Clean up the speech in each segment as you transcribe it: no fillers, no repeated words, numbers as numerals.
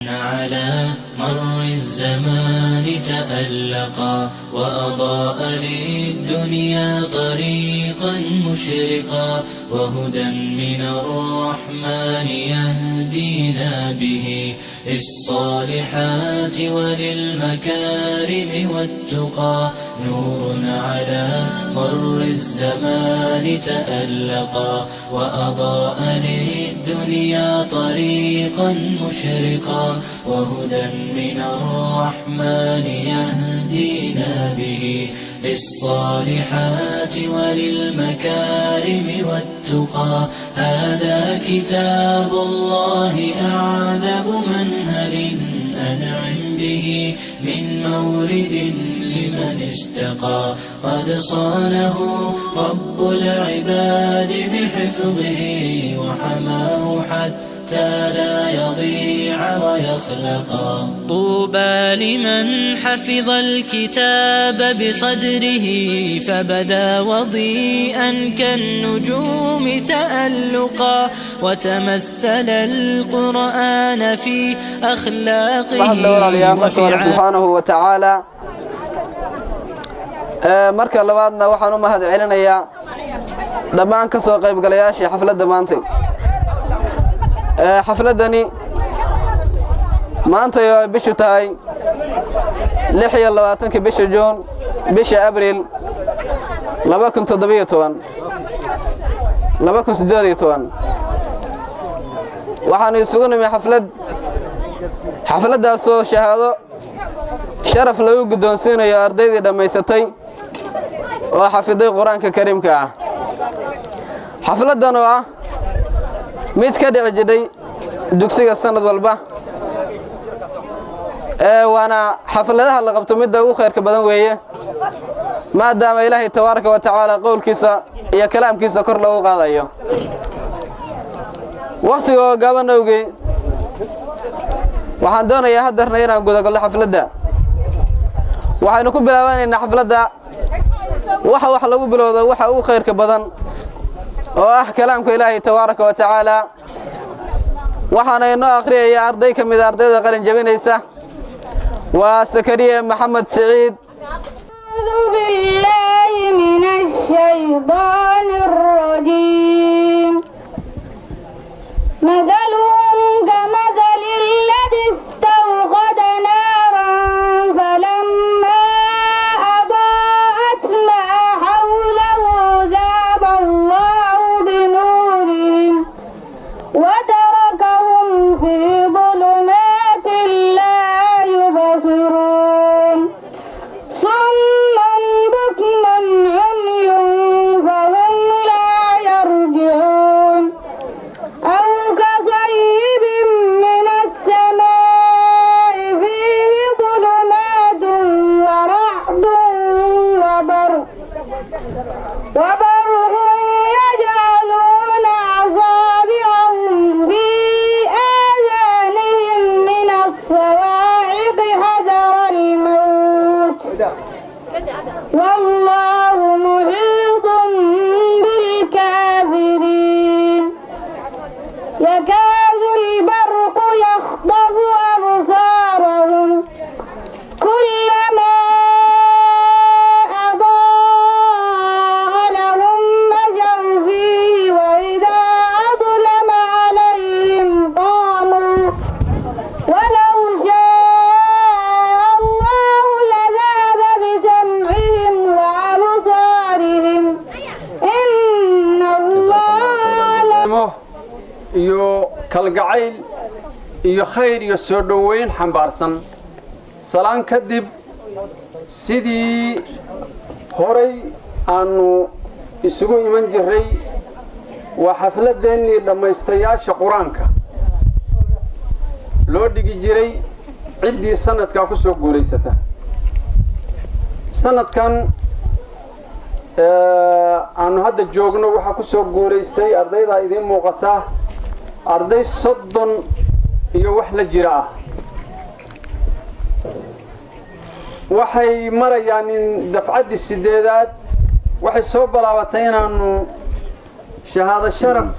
على مر الزمان تألقا وأضاء للدنيا طريقا مشرقا وهدى من الرحمن يهدينا به للصالحات وللمكارم والتقى نور على مر الزمان تألقا وأضاء للدنيا طريقا مشرقا وهدى من الرحمن يهدينا به للصالحات وللمكارم والتقى هذا كتاب الله أعذب منهل أنعم به من مورد لمن استقى قد صانه رب العباد بحفظه وحماه حتى لا يضيع ويخلقا طوبى لمن حفظ الكتاب بصدره فبدا وضيئا كالنجوم تألقا وتمثل القرآن في أخلاقه وفي سبحانه وتعالى marka labaadna waxaan u mahad celinayaa dhammaan ka soo qayb galayaashii xafladda maanta xafladani maanta ay bishu tahay 26 bisha June bisha Abriil 2017 waxaan isugu nimay xafladdaas oo shahaado sharaf lagu guddoonsiinayo ardaydii dhamaysatay oo xafiday quraanka kariimka ah xafladan oo ah mid ka dhici jiray dugsiga sanad walba waana xafladaha la qabto mid ugu khayrka badan weeye maadaama Ilaahay tabaaraka wa tacaala qowlkiisa iyo kalaamkiisa kor loogu qaadayo waqtiga gabanowgii waxaan doonayaa hadarna inaan gudagalno xafladda waxaynu ku bilaabaynaa xafladda waxa lagu bilowdo waxa ugu khayrka badan oo ah kalaamka Ilaahay tabaaraka wa tacaala waxaana inoo akhriyay arday kamid ardayda qalin jabinaysa waa Sakariya Maxamed Saciid أعوذ بالله من الشيطان الرجيم مثلهم كمثل الذي استوقد نارا فلما أضاءت ما حوله ذهب الله بنورهم وتركهم في ظلمات لا يبصرون صم بكم عمي فهم لا يرجعون أو كصيب من السماء فيه ظلمات ورعد وبرق يجعلون أصابعهم في آذانهم من الصواعق حذر الموت والله محيط بالكافرين يكاد البرق يخطف أبصارهم كلما أضاء لهم مشوا فيه وإذا أظلم عليهم قاموا ولو شاء الله لذهب بسمعهم وأبصارهم إن الله على iyo kalgacayl iyo khayr iyo soo dhaweyn xambaarsan salaan kadib sidii horay aanu isugu iman jiray waa xafladeennii dhammaystayaasha quraanka loo dhigi jiray ciddii sanadkaa ku soo guulaysata sanadkan aanu hadda joogno waxaa ku soo guulaystay ardayda idiin muuqata arday 30 iyo wax la jira ah waxay marayaan in dafcadii 8aad waxay soo balaabatay inaanu shahaado sharaf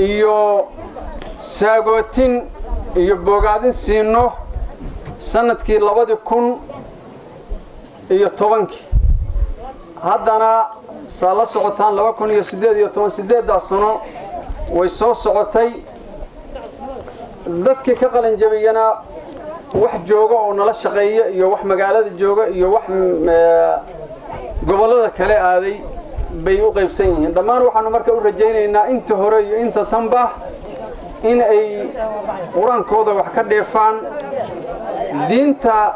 iyo saagootin iyo bogaadin siino sanadkii 2010 haddana sala socotaan 2018 sano way soo socotay dadkii ka qalin jabiyana wax jooga oo nala shaqeeya iyo wax magaalada jooga iyo wax gobolada kale aaday bay u qaybsan yihiin dhammaan waxaanu markaa u rajaynaynaa inta hore iyo inta tanba in ay quraankooda wax ka dheefaan diinta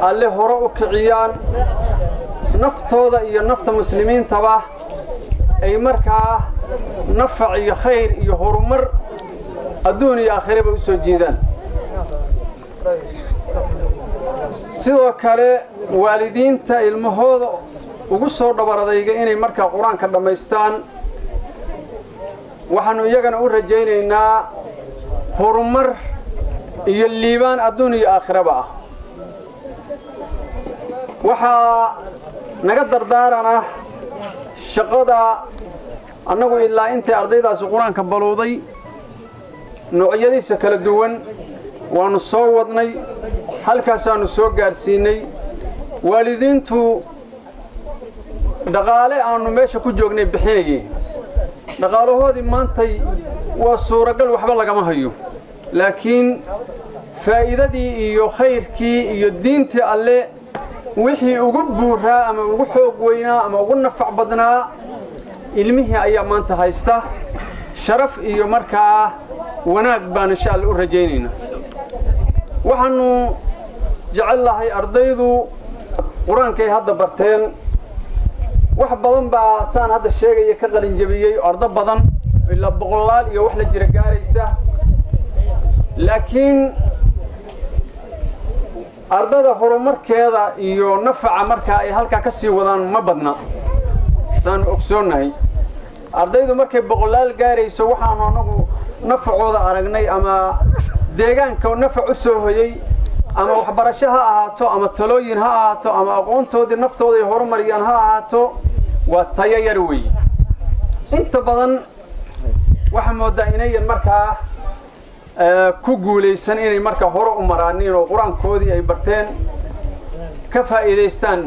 alle hore u kiciyaan naftooda iyo nafta muslimiintaba ay markaa nafac iyo khayr iyo horumar adduun iyo aakhiraba u soo jeedaan sidoo kale waalidiinta ilmahooda ugu soo dhabaradayga inay markaa quraanka dhameystaan waxaanu iyagana u rajaynaynaa horumar iyo liibaan adduun iyo aakhiraba ah waxaa naga dardaarana shaqada annagu ilaa intay ardaydaasi quraanka balowday noocyadiisa kala duwan waanu soo wadnay halkaasaanu soo gaarsiinay waalidiintu dhaqaale aanu meesha ku joognay bixinayeen dhaqaalahoodii maantay waa suuragal waxba lagama hayo laakiin faa'iidadii iyo khayrkii iyo diintii alle wixii ugu buuraa ama ugu xoog weynaa ama ugu nafac badnaa ilmihii ayaa maanta haysta sharaf iyo markaa wanaag baan insha Allah u rajaynaynaa waxaanu jecel lahay ardaydu quraankay hadda barteen wax badan baa saan hadda sheegay ka qalin jabiyay arday badan ilaa boqolaal iyo wax la jira gaaraysa laakiin ardada horumarkeeda iyo nafaca marka ay halka ka sii wadaan ma badna saan ogsoonahay ardaydu markay boqolaal gaarayso waxaan anagu nafacooda aragnay ama deegaanka nafac u soo hoyay ama waxbarasho ha ahaato ama talooyin ha ahaato ama aqoontoodii naftooda ay horumariyaan ha ahaato waa tayo yar weey inta badan waxa moodaa inay markaa ku guuleysan inay markaa hore u maraaniin oo quraankoodii ay barteen ka faa'iideystaan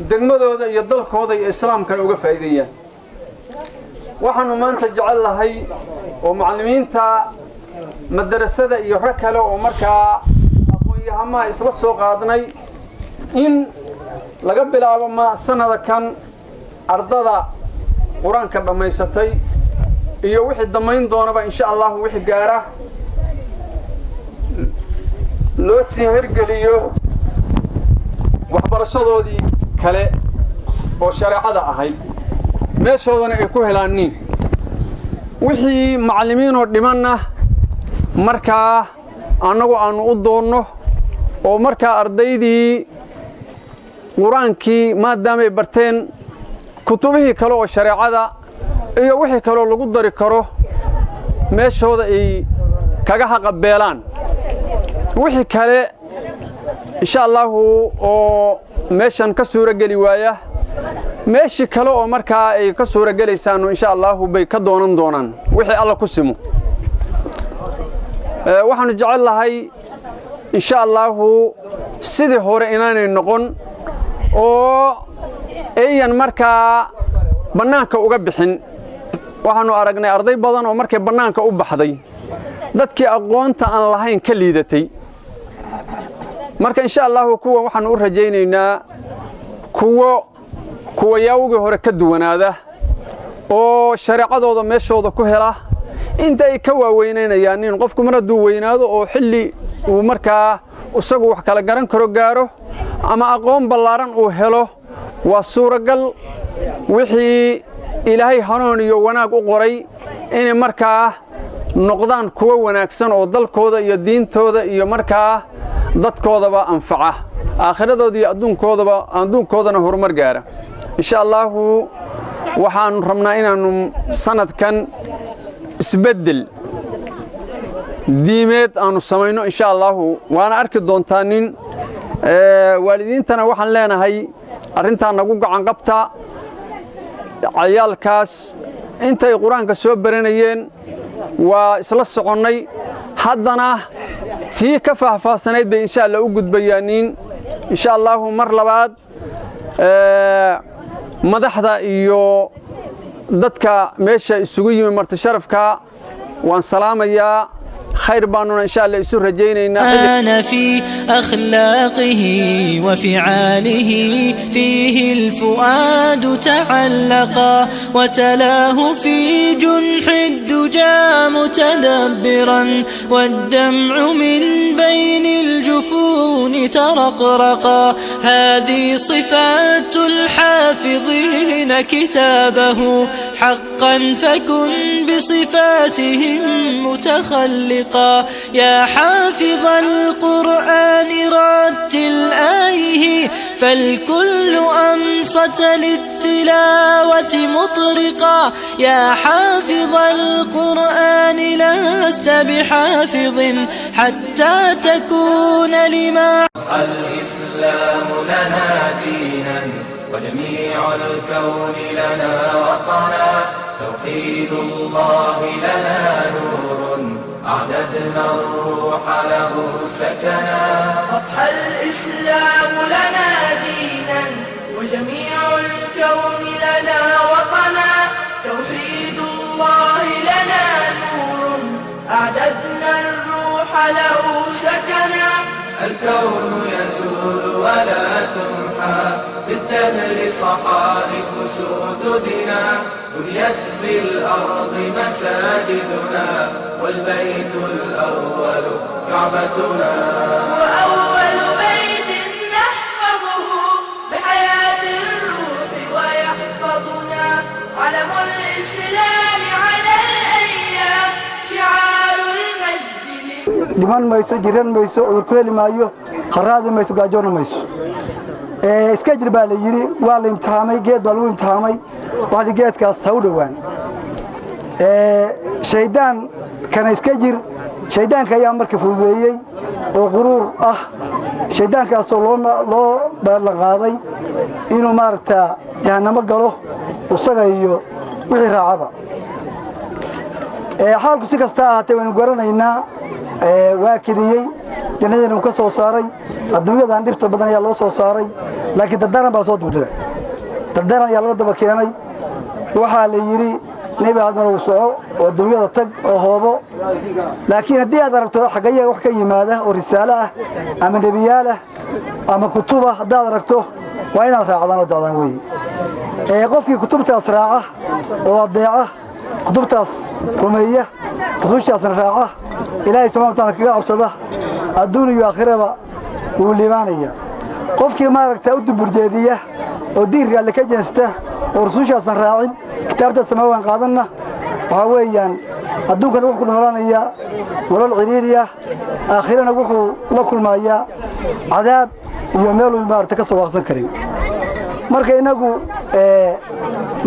degmadooda iyo dalkooda iyo islaamka uga faa'iideeyaan waxaanu maanta jecel lahay oo macallimiinta madrasada iyo rag kale oo markaa aqoon-yahama isla soo qaadnay in laga bilaabo sanadkan ardada quraanka dhameysatay iyo wixii damayn doonaba insha Allah wixii gaara loo sii hirgeliyo waxbarashadoodii kale oo shariicada ahayd meeshoodana ay ku helaaniin wixii macallimiin oo dhimanna markaa annagu aanu u doonno oo markaa ardaydii quraankii maadaama ay barteen kutubihii kale oo shariicada iyo wixii kale lagu dari karo meeshooda ay kaga haqabeelaan wixii kale insha Allah oo meeshan ka suura gali waaya meeshii kale oo markaa ay ka suura galeysaan insha Allah bay ka doonan doonaan wixii alla ku simo waxaanu jecel lahay insha Allah sidii hore inaanay noqon oo ayan markaa banaanka uga bixin waxaanu aragnay arday badan oo markay banaanka u baxday dadkii aqoonta aan lahayn ka liidatay marka insha Allah kuwa waxaan u rajaynaynaa kuwa yaawga hore ka duwanaada oo shariicadooda meeshooda ku hela inta ay ka waaweynayaan in qofku mar hadduu weynaado oo xilli uu markaa isagu wax kala garan karo gaaro ama aqoon ballaaran uu helo waa suuragal wixii ilaahay hanuun iyo wanaag u qoray inay markaa noqdaan kuwa wanaagsan oo dalkooda iyo diintooda iyo markaa dadkoodaba anfaca aakhiradooda iyo adduunkoodana horumar gaara insha Allah waxaan rabnaa inaanu sanadkan isbedel diimeed aanu samayno insha Allah waana arki doontaa nin waalidiintana waxaan leenahay arinta nagu gacan qabta ciyaalkaas intay quraanka soo baranayeen waa isla soconnay haddana tii ka faahfaahsanayd bay insha Allah u gudbayaaniin insha Allah mar labaad madaxda iyo dadka meesha isugu yimi marti sharafka waan salaamayaa خير بانونا إن شاء الله يسر رجينا أنا في أخلاقه وفعاله فيه الفؤاد تعلقا وتلاه في جنح الدجى متدبرا والدمع من بين الجفون ترقرقا هذه صفات الحافظين كتابه حقا فكن بصفاتهم متخلقا يا حافظ القرآن رتل آيه فالكل أنصت للتلاوة مطرقا يا حافظ القرآن لست بحافظ حتى تكون لما الإسلام لنا دينا وجميع الكون لنا وطنا توحيد الله لنا نور أعددنا الروح له سكنا أضحى الإسلام لنا دينا وجميع الكون لنا وطنا توحيد الله لنا نور أعددنا الروح له سكنا الكون يزول ولا تمحى بالدهر صحائف سدودنا بنيت في الأرض مساجدنا والبيت الأول كعبتنا وأول بيت نحفظه بحياة الروح ويحفظنا علم الإسلام على الأيام شعار المجد dhiman mayso jiran mayso cudur ku heli maayo haraadi mayso gaajoona mayso iska jir baa la yiri waa la imtixaamay geed baa lagu imtixaamay waxa geedkaas ha u dhawaan shaydaan kana iska jir shaydaanka ayaa markii fududeeyay oo quruur ah shaydaankaas oo loo ballan qaaday inuu maarta jahannamo galo usaga iyo wixii raacaba xaalku si kasta ahaatay waynu garanaynaa waa kidiyey jannadana uu ka soo saaray adduunyadan dhibta badan ayaa loo soo saaray laakiin dardaran baa soo dibdhigay dardaran ayaa laga daba keenay waxaa la yidhi nebi aadana uu soco oo adduunyada tag oo hoobo laakiin haddii aad aragto xagaya wax ka yimaada oo risaalo ah ama nebiyaal ah ama kutuba haddaad aragto waa inaad raacdaan oo dacdaan weeye qofkii kutubtaas raaca oo adeeca kutubtaas rumeeya rusushaasna raaca ilaahay subxaanahu wa ta'aala kaga cabsada adduun iyo aakhiraba wuu liibaanaya qofkii maaragta u duburjeediya oo diirka alle ka jeesta oo rusushaasna raacin kitaabta samaawan qaadanna waxa weeyaan adduunkana wuxuu ku noolaanayaa nolol ciriiriya aakhirana wuxuu la kulmayaa cadaab iyo meel uu maaragta ka soo waaqsan karin marka inagu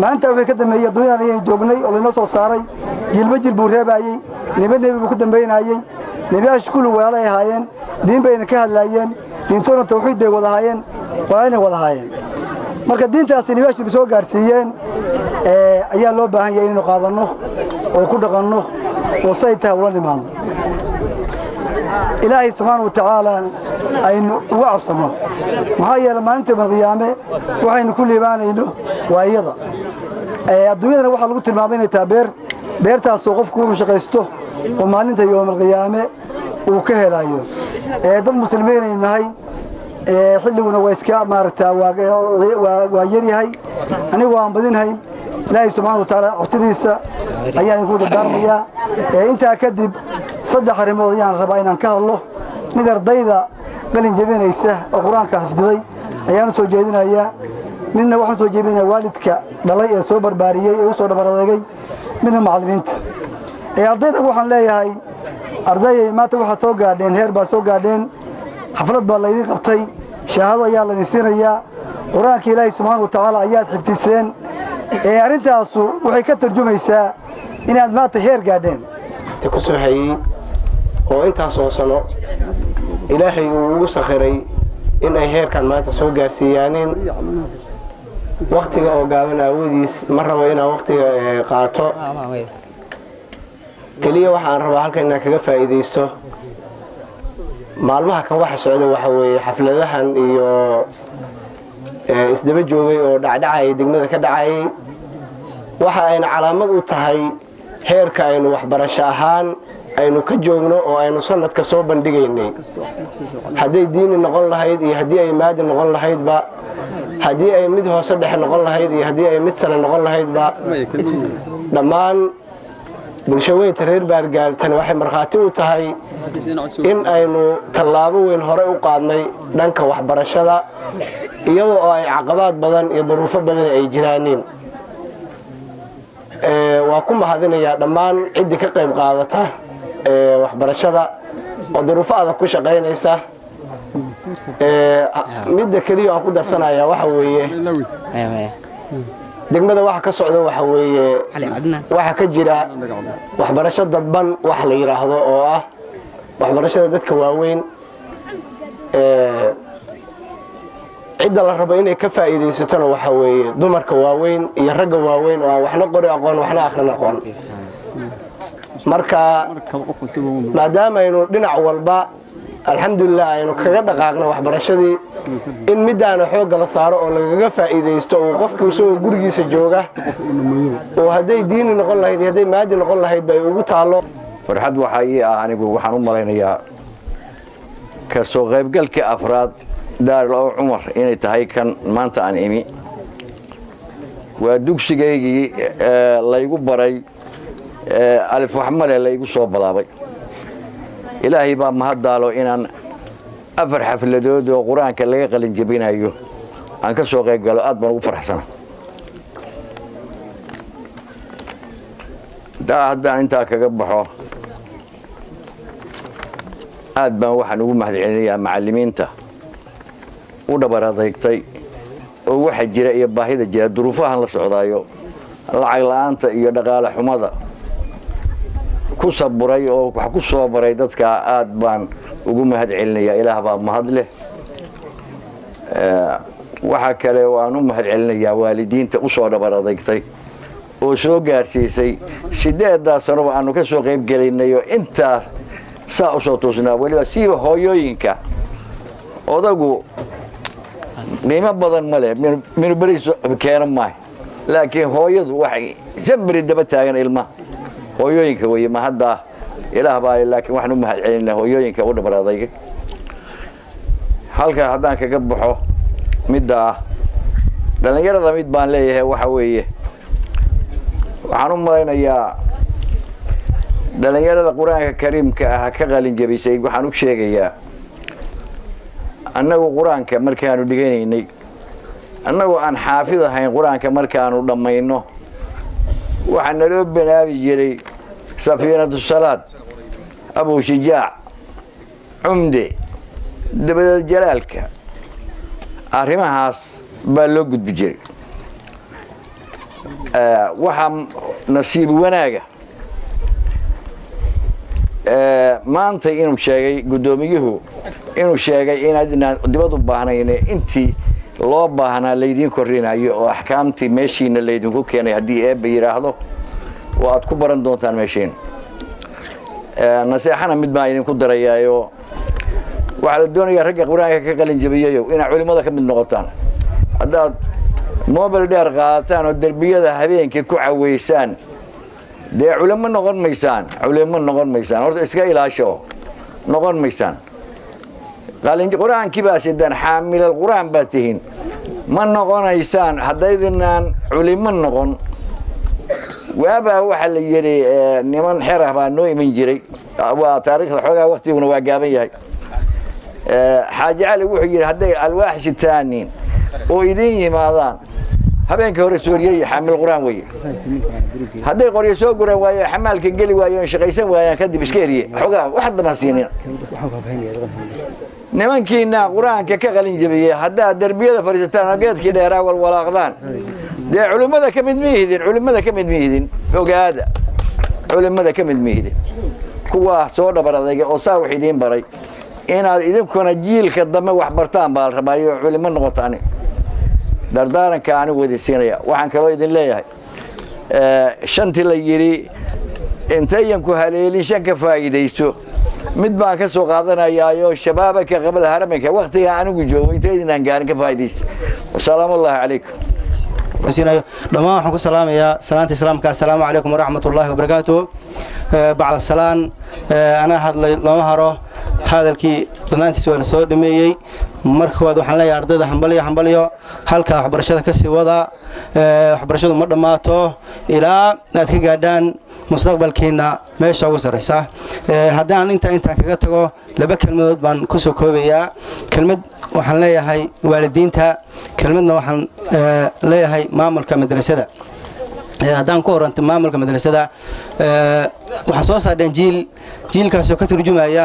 maalinta wixii ka dambeeyay adduunyadan ayay joognay oo laynoo soo saaray jilba jil buu reebayay nebi buu ku dambeynayay nebiyaashu kullu walaalo ay ahaayeen diin bayna ka hadlaayeen diintoona tawxiid bay wada ahaayeen waa inay wada ahaayeen marka diintaasi nebiyaashu soo gaarsiiyeen ayaa loo baahan yahay inaynu qaadanno oo ku dhaqanno oo say tahay ula nimaadno ilaahay subxaanahu wa tacaala aynu uga cabsanno maxaa yeelay maalinta qiyaame waxaynu ku liibaanayno waa iyada adduunyadana waxaa lagu tilmaamay inay tahay beertaasoo qofku wuxuu shaqaysto oo maalinta yowmalqiyaame uu ka helayo dad muslimiin aynu nahay xilliguna waa iska maaragtaa waa yaryahay anigu waan badinhayn ilaahay subxaana wa tacaala cabsidiisa ayaan idinku dardaarmayaa intaa kadib saddex arrimood ayaan rabaa inaan ka hadlo mid ardayda qalin jebinaysa oo qur-aanka xifdiday ayaan u soo jeedinayaa midna waxaan soo jeedinayaa waalidka dhalay ee soo barbaariyey ee u soo dhabar adeegay midna macallimiinta ardayda waxaan leeyahay ardayay maanta waxaad soo gaadheen heer baad soo gaadheen xaflad baa laydin qabtay shahaado ayaa laydin siinayaa qur-aanka ilaahay subxaana wa tacaala ayaad xifdiseen arrintaasu waxay ka tarjumaysaa inaad maanta heer gaadheen ku soo hayey oo intaas oo sano ilaahay uu ugu sakhiray in ay heerkan maanta soo gaarsiiyaaneen waktiga oo gaaban aawadiis ma rabo inaan waktiga qaato keliya waxaan rabaa halkan inaan kaga faa'iidaysto maalmaha kan waxa socda waxa weeye xafladahan iyo isdaba joogay oo dhacdhacay degmada ka dhacay waxa ayna calaamad u tahay heerka aynu waxbarasho ahaan aynu ka joogno oo aynu sanadka soo bandhigaynay hadday diini noqon lahayd iyo haddii ay maadi noqon lahaydba haddii ay mid hoose dhexe noqon lahayd iyo haddii ay mid sare noqon lahaydba dhammaan bulshaweynta reer Baargaal tan waxay markhaati u tahay in aynu tallaabo weyn hore u qaadnay dhanka waxbarashada iyadoo oo ay caqabad badan iyo duruufo badan ay jiraaniin waa ku mahadinayaa dhammaan ciddii ka qayb qaadata waxbarashada oo duruufo adag ku shaqaynaysa midda kaliya aan ku darsanayaa waxa weeye degmada waxa ka socda waxa weeye waxa ka jira waxbarasho dadban wax la yiraahdo oo ah waxbarashada dadka waaweyn cidda la rabo inay ka faa'iideysatona waxa weeye dumarka waaweyn iyo ragga waaweyn oo waxna qori aqoon waxna akhrin aqoon marka maadaama aynu dhinac walba alxamdulillah aynu kaga dhaqaaqno waxbarashadii in midaana xoog la saaro oo lagaga faa'iideysto oo qofkii soo gurigiisa jooga oo haday diini noqon lahayd haday maadi noqon lahayd bay ugu taalo farxad waxa ii ah anigu waxaan u malaynayaa ka soo qaybgalka afraad Daarul Umar inay tahay kan maanta aan imi waa dugsigaygii la igu baray alif waxmale la igu soo balaabay ilaahay baa mahadaalo inaan afar xafladood oo quraanka laga qalin jabinayo aan ka soo qayb galo aad baan ugu faraxsanahay haddaan intaa kaga baxo aad baan waxaan ugu mahadcelinayaa macallimiinta u dhabar adeegtay oo waxa jira iyo baahida jira duruufahan la socdaayo lacag la'aanta iyo dhaqaale xumada ku saburay oo wax ku soo baray dadka aad baan ugu mahadcelinayaa ilaah baa mahad leh waxa kale oo aan u mahadcelinayaa waalidiinta u soo dhabar adeegtay oo soo gaarsiisay 8 sano aanu ka soo qayb galinayo inta saa u soo toosnaa waliba siiba hooyooyinka odagu qiimo badan ma leh min bariis keenan ma laakiin hooyadu waxay sabri daba taagan ilmaha hooyooyinka way ma hadda ilaah baa laakiin waxaan u mahadcelinaa hooyooyinka u dhabar adeegay halka haddaan kaga baxo midda dhalinyarada mid baan leeyahay waxa weeye waxaan u malaynayaa dhalinyarada quraanka kariimka ah ka qalin jabisay waxaan u sheegayaa annagu quraanka markaanu dhiganaynay annagu aan xaafid ahayn quraanka markaanu dhamayno waxaan naloo banaabi jiray safiinatu salaad abu shijaac umde dabada jalaalka arrimahaas baa loo gudbi jiray waxa nasiib wanaaga maanta inuu sheegay gudoomiyuhu inuu sheegay inaadna dibad u baahnayn intii loo baahnaa leedin korinayo oo ahkaamtii meeshiina leedin ku keenay hadii eeba yiraahdo oo aad ku baran doontaan meeshiin naseexana mid baa idin ku darayaayo waxa la doonayaa ragga quraanka ka qalin jabiyayo in culimada ka mid noqotaan hadaad mobile dheer qaataan oo darbiyada habeenkii ku caweysaan dee culimo noqon maysaan horta iska ilaasho noqon maysaan qalin quraankii baa sidan xaamil quraan baa tihiin ma noqonaysaan hadaydinaan culimo noqon waaba waxa la yiri niman xirah baa noo iman jiray waa taariikhda xogaa waqtiguna waa gaaban yahay xaaji cali wuxuu yiri haday alwaax sitaanin oo idin yimaadaan habeenka hore Suuriye xamil quraan way haday qoriyo soo guran waayo xamaalka gali waayo shaqaysan waayaan kadib iska eriye xogaa wax dama siinina nimankiina quraanka ka qalin jabiyay hadaa darbiyada fariistaan geedkii dheeraa wal walaaqdaan de culimada ka mid miidin ogaada culimada ka mid miidin kuwa soo dhabar adeega oo saa wax idin baray inaad idinkuna jiilka dambe wax bartaan baa rabaayo culimo noqotaan dardaaranka aan wadiisinaya waxaan kaloo idin leeyahay shantii la yiri intayan ku haleelin shan ka faa'iideysto mid baan ka soo qaadanayaayo shabaabaka qabla haraminka waqtiga anigu joogo inteedinaan gaarin ka faa'iidaysta wasalaamullaahi calaykum dhammaan waxaan ku salaamayaa salaanta islaamka assalaamu calaykum waraxmatullaahi wabarakaatuh bacda salaan anaa hadlay lama haro hadalkii dhammaantiis waa la soo dhameeyey marka koowaad waxaan leeyahay ardayda hambalyo halkaa waxbarashada ka sii wada waxbarashadu ma dhammaato ilaa aad ka gaadhaan mustaqbalkiina meesha ugu sarraysa haddaan intaan kaga tago laba kelmadood baan ku soo koobayaa kelmad waxaan leeyahay waalidiinta kelmadna waxaan leeyahay maamulka madrasada haddaan ku horantay maamulka madrasada waxaan soo saardheen jiilkaasoo ka turjumaya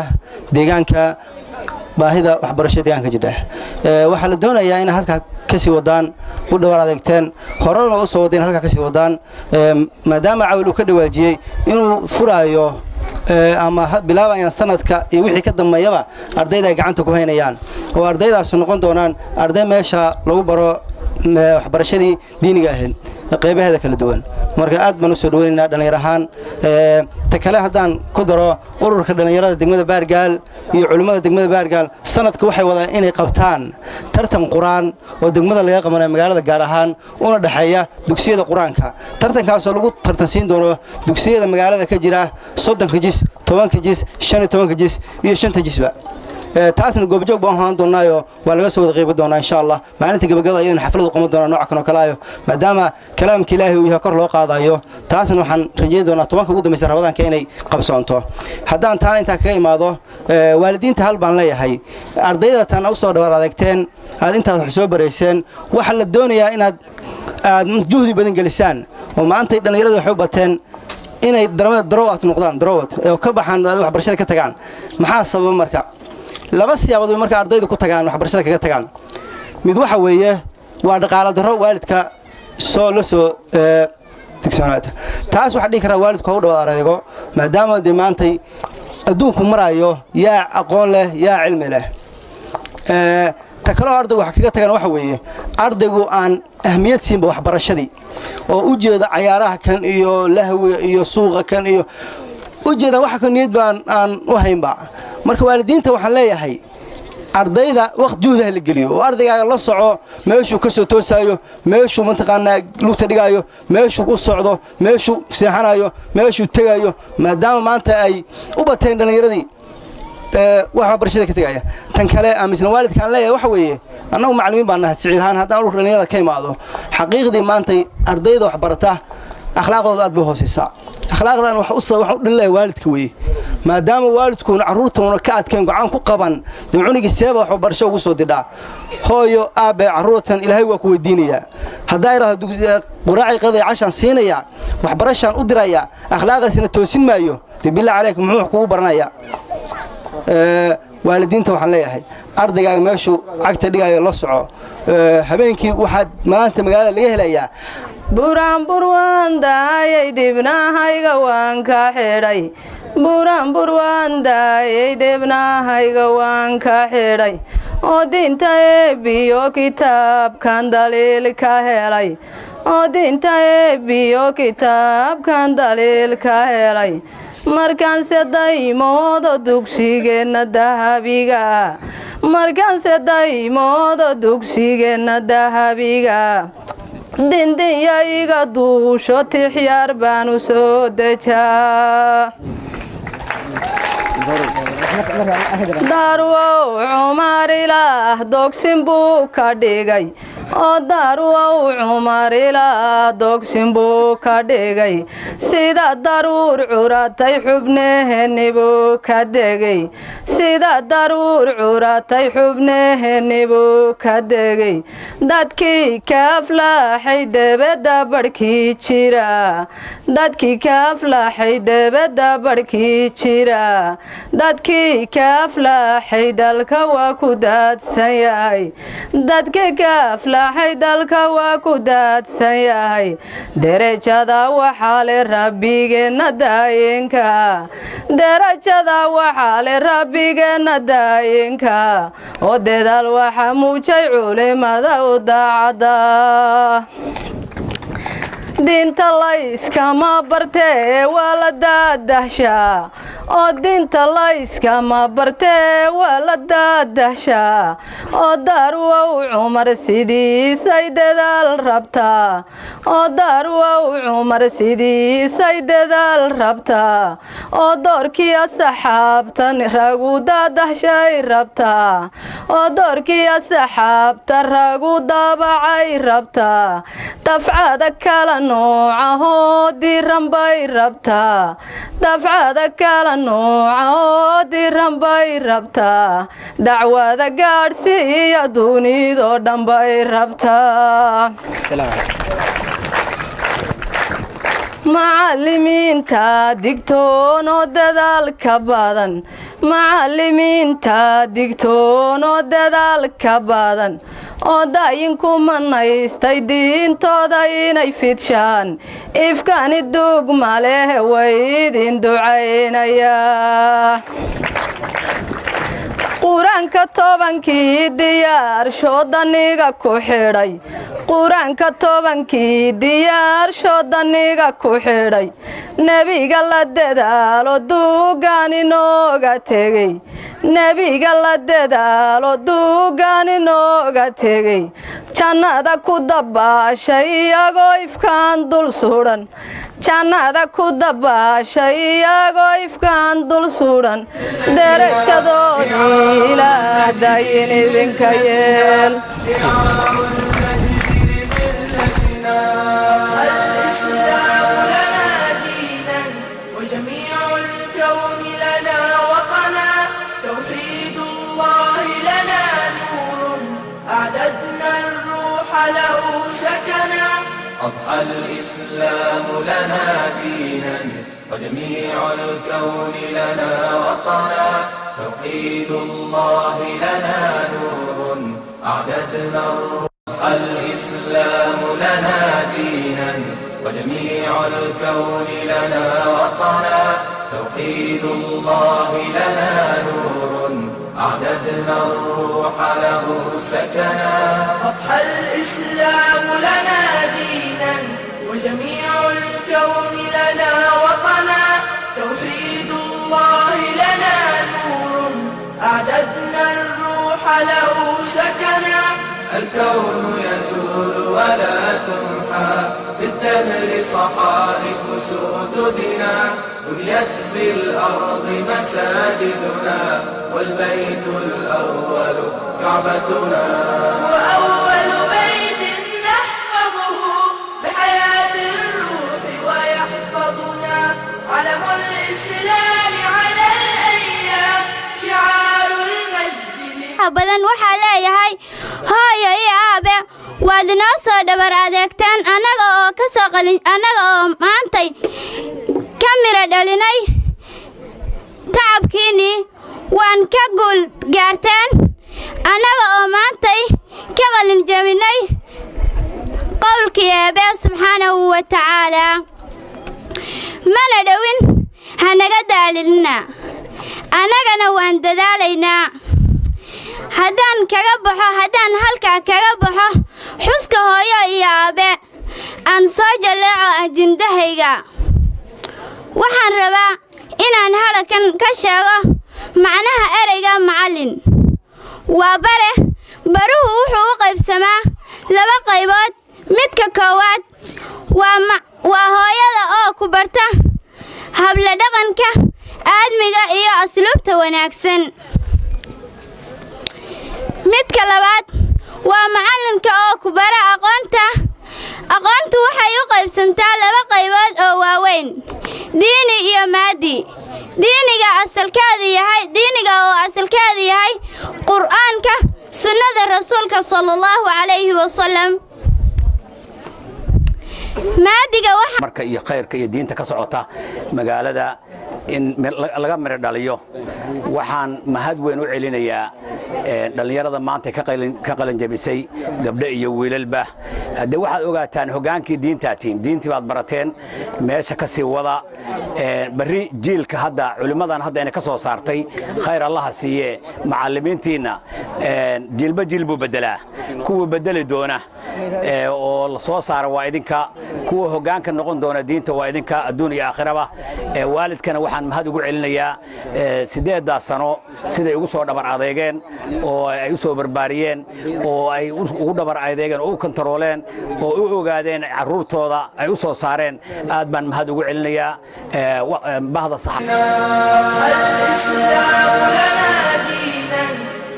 deegaanka baahida waxbarasho deegaanka jidha waxaa la doonayaa inay halkaa ka sii wadaan u dhawar adeegteen horena u soo wadeen halkaa ka sii wadaan maadaama cawil uu ka dhawaajiyey inuu furaayo ama bilaabayaan sanadka iyo wixii ka dambeeyaba ardayda ay gacanta ku haynayaan oo ardaydaas noqon doonaan arday meesha lagu baro waxbarashadii diiniga ahayd qaybaheeda kala duwan marka aad baan u soo dhaweynaynaa dhallinyar ahaan ta kale haddaan ku daro ururka dhallinyarada degmada baargaal iyo culimmada degmada baargaal sanadka waxay wadaan inay qabtaan tartan qur-aan oo degmada laga qabanayo magaalada gaar ahaan una dhexeeya dugsiyada qur-aanka tartankaasoo lagu tartansiin doono dugsiyada magaalada ka jira 30 jis 10 jis 15 jis iyo 5 jisba taasna goobjoog baan ahaan doonaayo waa laga soo wada qayb doonaa insha Allah maalinta gabagabada ayaan xaflad u qaban doonaa nooc kan oo kale ayo maadaama kalaamka Ilaahay uu yahay kor loo qaadayo taasna waxaan rajayn doonaa 10 ugu dambeysay Ramadaanka inay qabsoonto haddaan taan inta kaga imaado waalidiinta hal baan leeyahay ardayda tan u soo dhawaad adeegteen aad inta wax soo bareyseen waxa la doonayaa inaad juhdi badan gelisaan oo maanta dhalinyaradu waxay u bateen inay darowad noqdaan darowad oo ka baxaan waxbarashada ka tagaan maxaa sabab marka laba siyaabood marka ardaydu ku tagaan waxbarashada kaga tagaan mid waxa weeye waa dhaqaale darro waalidka soo la soo digsoonada taas waxa dhigi kara waalidku u dhawaad adeego maadaama dimaantay adduunku marayo yaa aqoon leh yaa cilmi leh ta kale ardaygu waxa kaga tagaan waxa weeye ardaygu aan ahmiyad siinba waxbarashadii oo u jeeda ciyaaraha kan iyo lahwiga iyo suuqa kan iyo u jeeda waxa kan niyad baan aan u haynba marka waalidiinta waxaan leeyahay ardayda waqti juhud la geliyo oo ardayga la soco meeshuu ka soo toosayo meeshuu mantaqaana lugta dhigayo meeshuu u socdo meeshuu seexanayo meeshuu tagayo maadaama maanta ay u bateen dhalinyaradii waxa barashada ka tagaya tan kale amisna waalidkaan leeyahay waxa weeye annagu macallimiin baan nahay siciidahan haddaan u dhalinyarada ka imaado xaqiiqdii maanta ardayda wax barata akhlaaqdooda aad bay hooseysaa akhlaaqdan wax u dhilay waalidka weeye maadaama waalidku caruurtooda ka adkeen go'aan ku qaban dumcuniga seeba wax barasho ugu soo didhaa hooyo aabe caruurtan ilaahay waa ku weydiinaya hadaa yiraahdo quraaci qaday cashan siinaya wax barashan u diraya akhlaaqdiisna toosin maayo billahi alaykum muxuu kugu baranaya waalidiinta waxaan leeyahay ardayga meeshu cagta dhigayo la soco habeenkii waxaad maanta magaalada laga helayaa buran waan daayay dibnahayga waan ka xidhay buran daayay dibnahayga waan ka xidhay oo dinta eebiyo kitaabkan daliil ka helay oo dinta eebiyo kitaabkan daliil ka helay markaanse daymoodo dugsigeenna dahabiga markaanse daymoodo dugsigeenna dahabiga dindinya iga duusho tixyaar baan u soo dejaa darwow cumar ilaah dogsin buu ka dhigay oo darwow cumar ilaah dogsin buu ka dhigay sida daruur curatay xubneheenni buu ka degay sida daruur curatay xubneheenni buu ka degay dadkii ka aflaaxay debedda barhkii jira dadkii ka aflaaxay debedda barhkii jira dadkii ka aflaaxay dalka waa ku daadsan yahay dadkii ka aflaaxay dalka waa ku daadsan yahay derajada waxaa le rabbigeenna daayinka derajada waxaa le rabbigeenna daayinka oo dadaal waxa muujay culimada u daacada diinta layskama bartee waa la daadahshaa oo diinta layskama bartee waa la daadahshaa oo daarwow cumar sidiisay dadaal rabtaa oo daarwow cumar sidiisay dadaal rabtaa oo doorkii asxaabtan ragu daadahshay rabtaa oo doorkii asxaabta ragu daabacay rabtaa dafcada kala noocahoo diran bay rabtaa dafcada kala noocahoo diran bay rabtaa dacwada gaadhsiiya dunidoo dhan bay rabtaa macallimiinta digtoon oo dadaalka badan macallimiinta digtoon oo dadaalka badan oo daayinku manaystay diintooda inay fidshaan ifkani dugma leh way idin ducaynayaa quraanka tobankii diyaarshoodaniga ku xidhay quraanka tobankii diyaarshoodaniga ku xidhay nebiga la dadaalo duugaan inooga tegey nebiga la dadaalo duugaan inooga tegey jannada ku dabaashay iyagoo ifkaan dul suudhan jannada ku dabaashay iyagoo ifkaan dul suudhan derajadoodii ilaahdayin idinka yeel الإسلام لنا دينا وجميع الكون لنا وطنا توحيد الله لنا نور أعددنا الروح له سكنا أضحى الإسلام لنا دينا وجميع الكون لنا وطنا توحيد الله لنا نور أعددنا الروح الإسلام لنا دينا وجميع الكون لنا وطنا توحيد الله لنا نور أعددنا الروح له سكنا أضحى الإسلام لنا دينا وجميع الكون لنا وطنا توحيد الله لنا نور أعددنا الروح له سكنا الكون يزول ولا تمحى بالدهر صحائف سدودنا بنيت في الأرض مساجدنا والبيت الأول كعبتنا وأول بيت نحفظه بحياة الروح ويحفظنا علم الإسلام على الأيام شعار المجد badan waxaa leeyahay hooyo iyo aabe waad inoo soo dhabar adeegteen annaga oo maantay ka miro dhalinay tacabkiinnii waan ka guul gaarteen annaga oo maantay ka qalin jabinay qowlkii eebe subxaanahu wa tacaalaa mana dhowin hanaga daalinna annagana waan dadaalaynaa haddaan halkaa kaga baxo xuska hooyo iyo aabe aan soo jalleeco ajindahayga waxaan rabaa inaan halkan ka sheego macnaha ereyga macallin waa bare baruhu wuxuu u qaybsamaa laba qaybood midka koowaad waa hooyada oo ku barta habla dhaqanka aadmiga iyo asluubta wanaagsan midka labaad waa macallinka oo ku bara aqoontu waxay u qaybsamtaa laba qaybood oo waaweyn diini iyo maadi diiniga oo asalkeedu yahay qur'aanka sunnada rasuulka sallallahu calayhi wasallam maadiga marka iyo khayrka iyo diinta ka socota magaalada in laga miro dhaliyo waxaan mahad weyn u celinayaa dhalinyarada maanta ka qalin jabisay gabdho iyo wiilalba hadde waxaad ogaataan hogaankii diintii baad barateen meesha ka sii wada bari jiilka hadda culimadan hadda inay ka soo saartay khayr allaha siiye macallimiintiina jiilba jiil buu bedelaa kuwa bedeli doona oo la soo saara waa idinka kuwa hoggaanka noqon doona diinta waa idinka adduun iyo aakhiraba waalidkana waxaan mahad ugu celinayaa 8 sano siday ugu soo dhabar adeegeen oo ay u soo barbaariyeen oo ay ugu dhabar adeegeen oo u kontarooleen oo u ogaadeen caruurtooda ay u soo saareen aad baan mahad ugu celinayaa bahda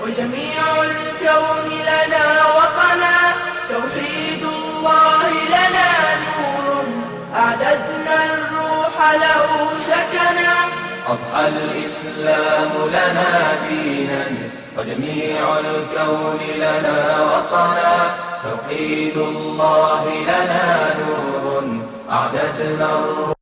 وجميع الكون لنا وطنا توحيد الله لنا نور أعددنا الروح له سكنا أضحى الإسلام لنا دينا وجميع الكون لنا وطنا توحيد الله لنا نور أعددنا الروح